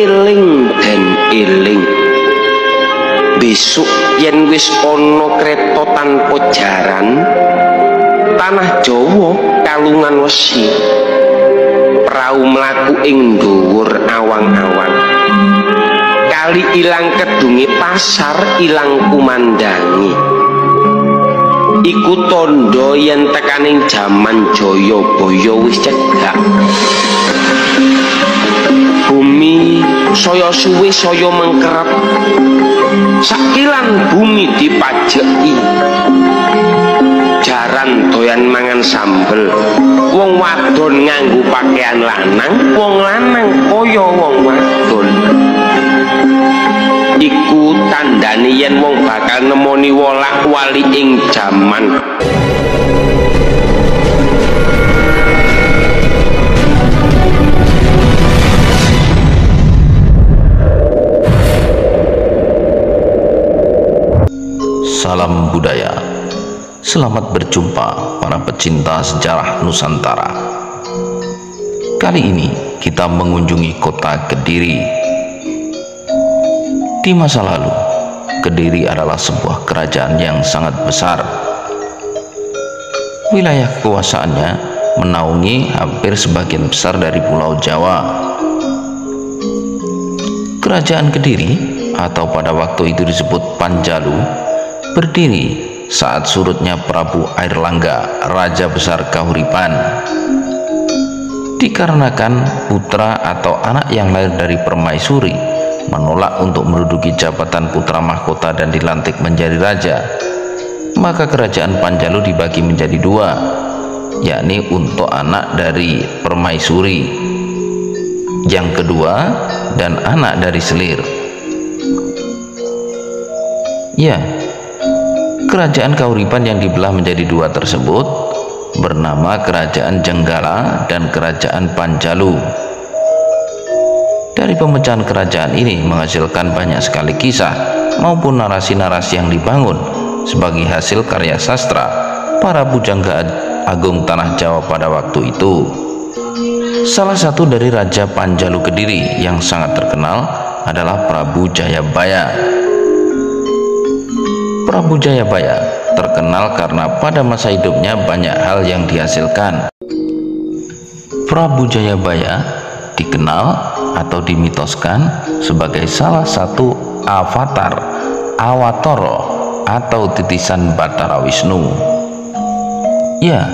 eling dan eling besok yen wis ana kreta tanpa jaran tanah Jawa kalungan wesi prau mlaku ing dhuwur awang-awang kali ilang kedunge pasar ilang kumandangi iku tondo yen tekaning jaman Jayabaya wis cedhak bumi saya suwe saya mengkerep sakilan bumi dipajeki jaran doyan mangan sambel wong wadon nganggo pakaian lanang wong lanang kaya wong wadon iku tandane yen wong bakal nemoni wolak-wali ing jaman Salam budaya. Selamat berjumpa para pecinta sejarah Nusantara. Kali ini kita mengunjungi kota Kediri. Di masa lalu, Kediri adalah sebuah kerajaan yang sangat besar. Wilayah kekuasaannya menaungi hampir sebagian besar dari Pulau Jawa. Kerajaan Kediri atau pada waktu itu disebut Panjalu berdiri saat surutnya Prabu Airlangga, Raja Besar Kahuripan. Dikarenakan putra atau anak yang lahir dari permaisuri menolak untuk menduduki jabatan putra mahkota dan dilantik menjadi raja, maka kerajaan Panjalu dibagi menjadi dua, yakni untuk anak dari permaisuri, yang kedua dan anak dari selir. Ya, kerajaan Kahuripan yang dibelah menjadi dua tersebut bernama Kerajaan Jenggala dan Kerajaan Panjalu. Dari pemecahan kerajaan ini menghasilkan banyak sekali kisah maupun narasi-narasi yang dibangun sebagai hasil karya sastra para pujangga agung tanah Jawa pada waktu itu. Salah satu dari Raja Panjalu Kediri yang sangat terkenal adalah Prabu Jayabaya. Prabu Jayabaya terkenal karena pada masa hidupnya banyak hal yang dihasilkan. Prabu Jayabaya dikenal atau dimitoskan sebagai salah satu avatar Awatara atau titisan Bathara Wisnu. Ya,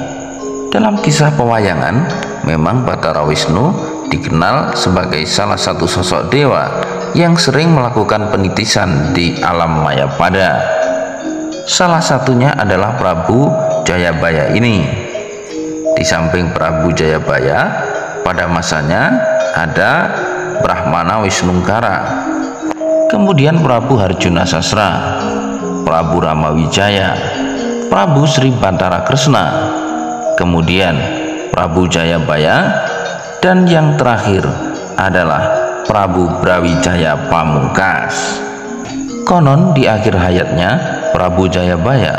dalam kisah pewayangan memang Bathara Wisnu dikenal sebagai salah satu sosok dewa yang sering melakukan penitisan di alam Mayapada. Salah satunya adalah Prabu Jayabaya ini. Di samping Prabu Jayabaya, pada masanya ada Brahmana Wisnungkara, kemudian Prabu Harjuna Sasra, Prabu Ramawijaya, Prabu Sri Bantara Kresna, kemudian Prabu Jayabaya, dan yang terakhir adalah Prabu Brawijaya Pamungkas. Konon di akhir hayatnya Prabu Jayabaya,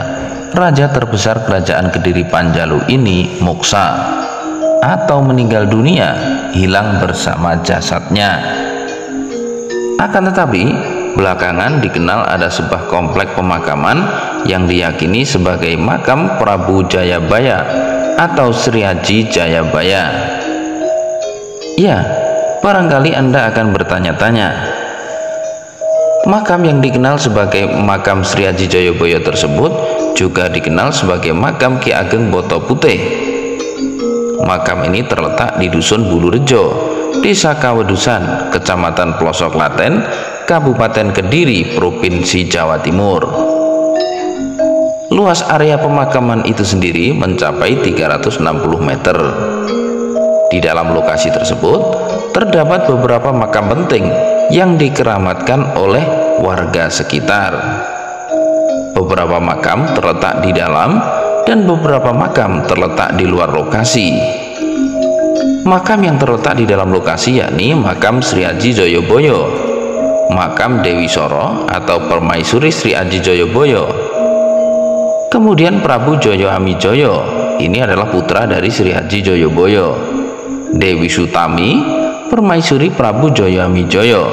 raja terbesar kerajaan Kediri Panjalu ini moksa atau meninggal dunia, hilang bersama jasadnya. Akan tetapi belakangan dikenal ada sebuah komplek pemakaman yang diyakini sebagai makam Prabu Jayabaya atau Sri Haji Jayabaya. Ya, barangkali Anda akan bertanya-tanya, makam yang dikenal sebagai makam Sri Haji Jayabaya tersebut juga dikenal sebagai makam Ki Ageng Boto Putih. Makam ini terletak di Dusun Bulurejo, Desa Kawedusan, Kecamatan Pelosok Klaten, Kabupaten Kediri, Provinsi Jawa Timur. Luas area pemakaman itu sendiri mencapai 360 meter. Di dalam lokasi tersebut terdapat beberapa makam penting yang dikeramatkan oleh warga sekitar. Beberapa makam terletak di dalam dan beberapa makam terletak di luar lokasi. Makam yang terletak di dalam lokasi yakni makam Sri Haji Jayabaya, makam Dewi Soro atau permaisuri Sri Haji Jayabaya. Kemudian Prabu Jaya Amijaya, ini adalah putra dari Sri Haji Jayabaya. Dewi Sutami, permaisuri Prabu Jaya Amijoyo.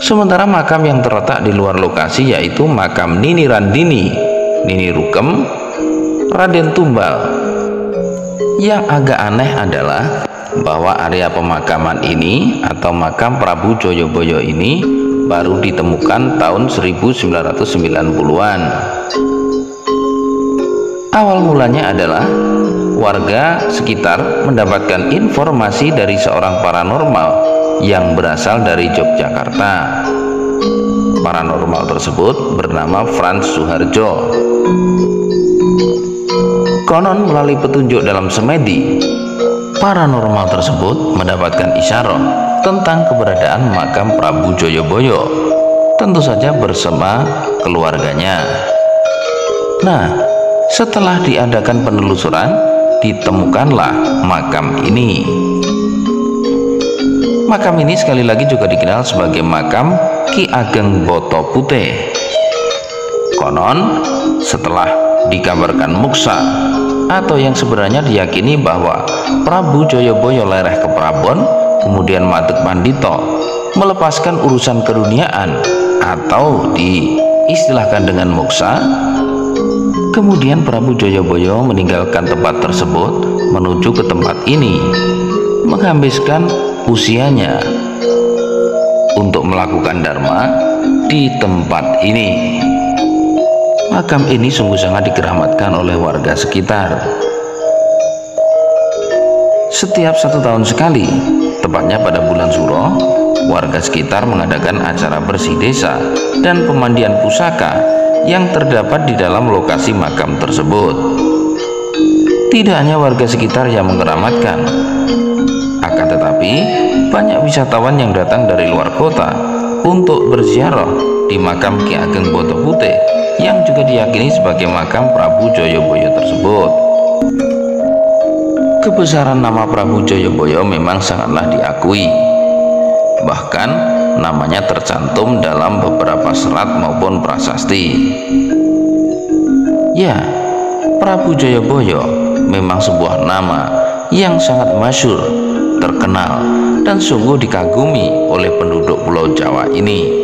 Sementara makam yang terletak di luar lokasi yaitu makam Nini Randini, Nini Rukem, Raden Tumbal. Yang agak aneh adalah bahwa area pemakaman ini atau makam Prabu Joyoboyo ini baru ditemukan tahun 1990-an. Awal mulanya adalah warga sekitar mendapatkan informasi dari seorang paranormal yang berasal dari Yogyakarta. Paranormal tersebut bernama Frans Suharjo. Konon melalui petunjuk dalam semedi, paranormal tersebut mendapatkan isyarat tentang keberadaan makam Prabu Joyoboyo, tentu saja bersama keluarganya. Nah, setelah diadakan penelusuran, ditemukanlah makam ini. Makam ini sekali lagi juga dikenal sebagai makam Ki Ageng Boto Putih. Konon setelah dikabarkan muksa atau yang sebenarnya diyakini bahwa Prabu Joyoboyo lereh ke Prabon, kemudian Matek Pandito melepaskan urusan keduniaan atau diistilahkan dengan muksa, kemudian Prabu Joyoboyo meninggalkan tempat tersebut menuju ke tempat ini, menghabiskan usianya untuk melakukan dharma di tempat ini. Makam ini sungguh sangat dikeramatkan oleh warga sekitar. Setiap 1 tahun sekali, tepatnya pada bulan Suro, warga sekitar mengadakan acara bersih desa dan pemandian pusaka yang terdapat di dalam lokasi makam tersebut. Tidak hanya warga sekitar yang mengeramatkan, akan tetapi banyak wisatawan yang datang dari luar kota untuk berziarah di makam Ki Ageng Boto Putih yang juga diyakini sebagai makam Prabu Joyoboyo tersebut. Kebesaran nama Prabu Joyoboyo memang sangatlah diakui. Bahkan namanya tercantum dalam beberapa serat maupun prasasti. Ya, Prabu Joyoboyo memang sebuah nama yang sangat masyhur, terkenal, dan sungguh dikagumi oleh penduduk Pulau Jawa ini.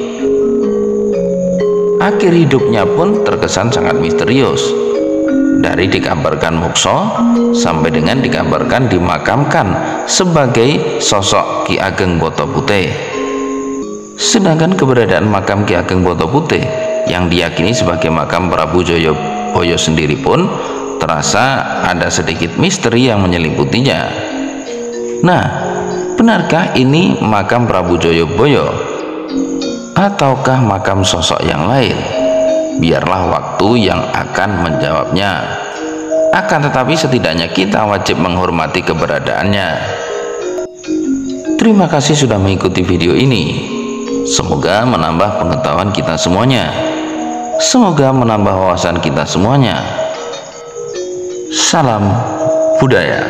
Akhir hidupnya pun terkesan sangat misterius. Dari dikabarkan mukso sampai dengan dikabarkan dimakamkan sebagai sosok Ki Ageng Boto Putih. Sedangkan keberadaan makam Ki Ageng Boto Putih yang diyakini sebagai makam Prabu Joyoboyo sendiri pun terasa ada sedikit misteri yang menyeliputinya. Nah, benarkah ini makam Prabu Joyoboyo ataukah makam sosok yang lain? Biarlah waktu yang akan menjawabnya. Akan tetapi setidaknya kita wajib menghormati keberadaannya. Terima kasih sudah mengikuti video ini. Semoga menambah pengetahuan kita semuanya. Semoga menambah wawasan kita semuanya. Salam budaya.